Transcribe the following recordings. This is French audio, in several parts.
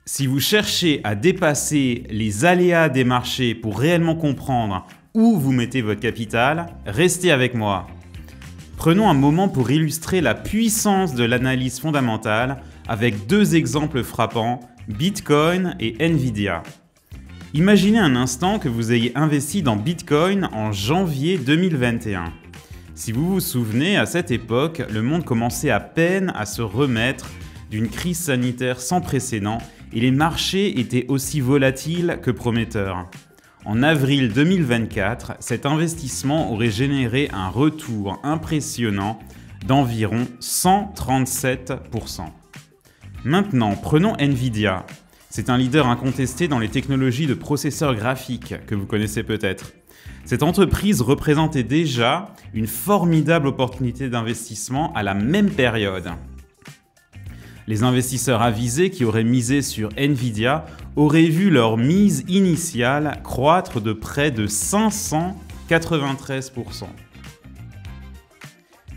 Si vous cherchez à dépasser les aléas des marchés pour réellement comprendre où vous mettez votre capital, restez avec moi. Prenons un moment pour illustrer la puissance de l'analyse fondamentale avec deux exemples frappants, Bitcoin et Nvidia. Imaginez un instant que vous ayez investi dans Bitcoin en janvier 2021. Si vous vous souvenez, à cette époque, le monde commençait à peine à se remettre d'une crise sanitaire sans précédent et les marchés étaient aussi volatiles que prometteurs. En avril 2024, cet investissement aurait généré un retour impressionnant d'environ 137%. Maintenant, prenons Nvidia. C'est un leader incontesté dans les technologies de processeurs graphiques que vous connaissez peut-être. Cette entreprise représentait déjà une formidable opportunité d'investissement à la même période. Les investisseurs avisés qui auraient misé sur Nvidia auraient vu leur mise initiale croître de près de 593%.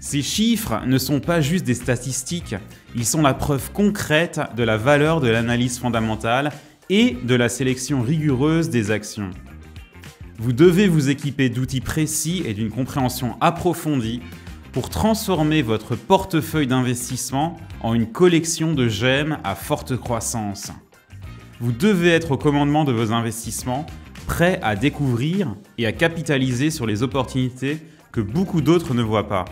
Ces chiffres ne sont pas juste des statistiques, ils sont la preuve concrète de la valeur de l'analyse fondamentale et de la sélection rigoureuse des actions. Vous devez vous équiper d'outils précis et d'une compréhension approfondie pour transformer votre portefeuille d'investissement en une collection de gemmes à forte croissance. Vous devez être au commandement de vos investissements, prêt à découvrir et à capitaliser sur les opportunités que beaucoup d'autres ne voient pas.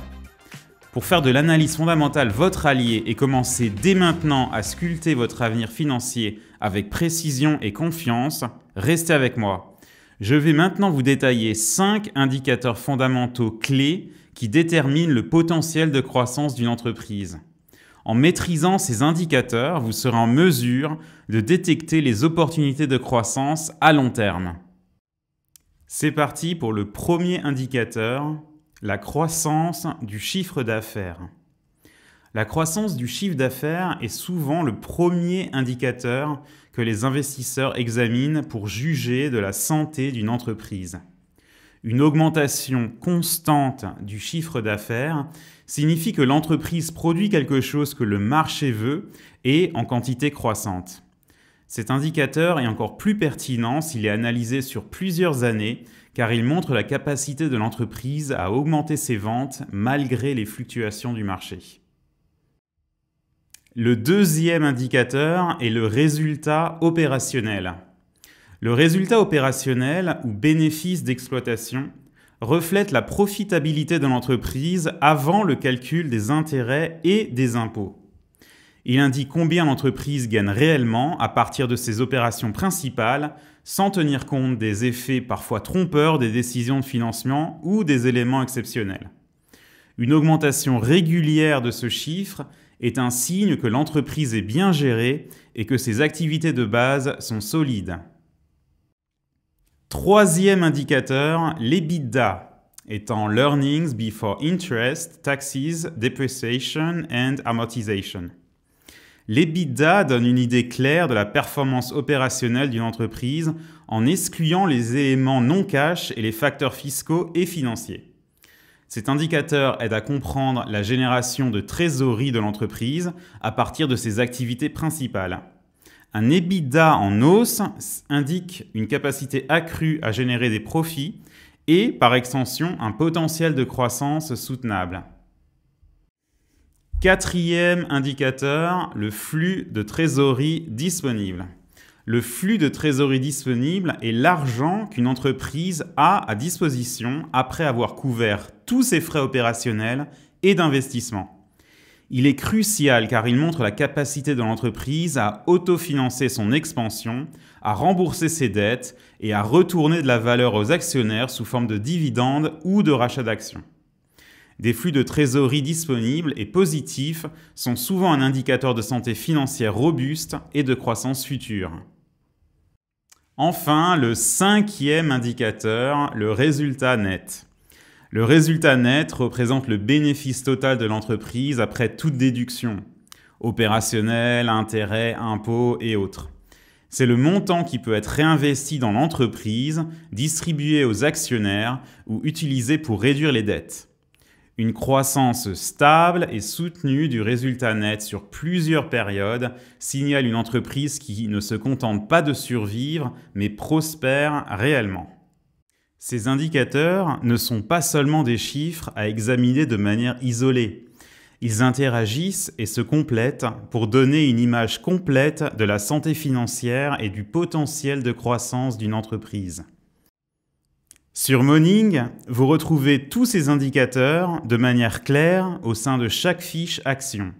Pour faire de l'analyse fondamentale votre allié et commencer dès maintenant à sculpter votre avenir financier avec précision et confiance, restez avec moi. Je vais maintenant vous détailler 5 indicateurs fondamentaux clés qui déterminent le potentiel de croissance d'une entreprise. En maîtrisant ces indicateurs, vous serez en mesure de détecter les opportunités de croissance à long terme. C'est parti pour le premier indicateur, la croissance du chiffre d'affaires. La croissance du chiffre d'affaires est souvent le premier indicateur que les investisseurs examinent pour juger de la santé d'une entreprise. Une augmentation constante du chiffre d'affaires signifie que l'entreprise produit quelque chose que le marché veut et en quantité croissante. Cet indicateur est encore plus pertinent s'il est analysé sur plusieurs années car il montre la capacité de l'entreprise à augmenter ses ventes malgré les fluctuations du marché. Le deuxième indicateur est le résultat opérationnel. Le résultat opérationnel ou bénéfice d'exploitation reflète la profitabilité de l'entreprise avant le calcul des intérêts et des impôts. Il indique combien l'entreprise gagne réellement à partir de ses opérations principales sans tenir compte des effets parfois trompeurs des décisions de financement ou des éléments exceptionnels. Une augmentation régulière de ce chiffre est un signe que l'entreprise est bien gérée et que ses activités de base sont solides. Troisième indicateur, l'EBITDA, étant l'Earnings Before Interest, Taxes, Depreciation and Amortization. L'EBITDA donne une idée claire de la performance opérationnelle d'une entreprise en excluant les éléments non cash et les facteurs fiscaux et financiers. Cet indicateur aide à comprendre la génération de trésorerie de l'entreprise à partir de ses activités principales. Un EBITDA en hausse indique une capacité accrue à générer des profits et, par extension, un potentiel de croissance soutenable. Quatrième indicateur, le flux de trésorerie disponible. Le flux de trésorerie disponible est l'argent qu'une entreprise a à disposition après avoir couvert tous ses frais opérationnels et d'investissement. Il est crucial car il montre la capacité de l'entreprise à autofinancer son expansion, à rembourser ses dettes et à retourner de la valeur aux actionnaires sous forme de dividendes ou de rachat d'actions. Des flux de trésorerie disponibles et positifs sont souvent un indicateur de santé financière robuste et de croissance future. Enfin, le cinquième indicateur, le résultat net. Le résultat net représente le bénéfice total de l'entreprise après toute déduction, opérationnelle, intérêts, impôts et autres. C'est le montant qui peut être réinvesti dans l'entreprise, distribué aux actionnaires ou utilisé pour réduire les dettes. Une croissance stable et soutenue du résultat net sur plusieurs périodes signale une entreprise qui ne se contente pas de survivre, mais prospère réellement. Ces indicateurs ne sont pas seulement des chiffres à examiner de manière isolée. Ils interagissent et se complètent pour donner une image complète de la santé financière et du potentiel de croissance d'une entreprise. Sur Morning, vous retrouvez tous ces indicateurs de manière claire au sein de chaque fiche action.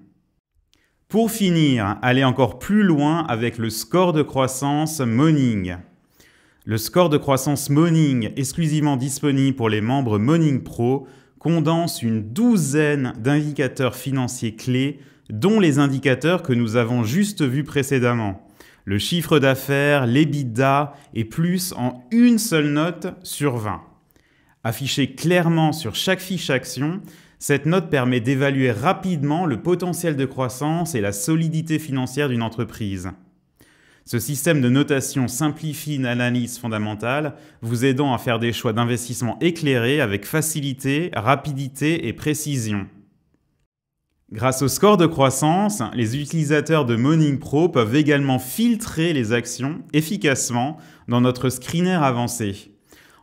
Pour finir, allez encore plus loin avec le score de croissance Morning. Le score de croissance Morning, exclusivement disponible pour les membres Morning Pro, condense une douzaine d'indicateurs financiers clés, dont les indicateurs que nous avons juste vus précédemment. Le chiffre d'affaires, l'EBITDA et plus en une seule note sur 20. Affichée clairement sur chaque fiche action, cette note permet d'évaluer rapidement le potentiel de croissance et la solidité financière d'une entreprise. Ce système de notation simplifie une analyse fondamentale, vous aidant à faire des choix d'investissement éclairés avec facilité, rapidité et précision. Grâce au score de croissance, les utilisateurs de Morning Pro peuvent également filtrer les actions efficacement dans notre screener avancé.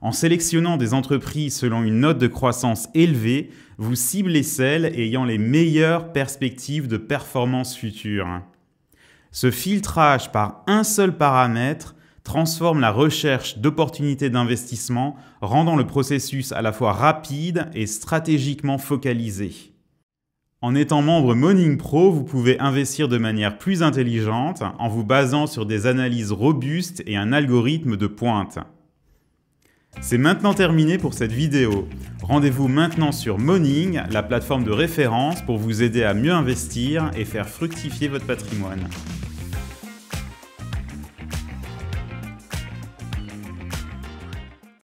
En sélectionnant des entreprises selon une note de croissance élevée, vous ciblez celles ayant les meilleures perspectives de performance future. Ce filtrage par un seul paramètre transforme la recherche d'opportunités d'investissement, rendant le processus à la fois rapide et stratégiquement focalisé. En étant membre Morning Pro, vous pouvez investir de manière plus intelligente en vous basant sur des analyses robustes et un algorithme de pointe. C'est maintenant terminé pour cette vidéo. Rendez-vous maintenant sur Morning, la plateforme de référence pour vous aider à mieux investir et faire fructifier votre patrimoine.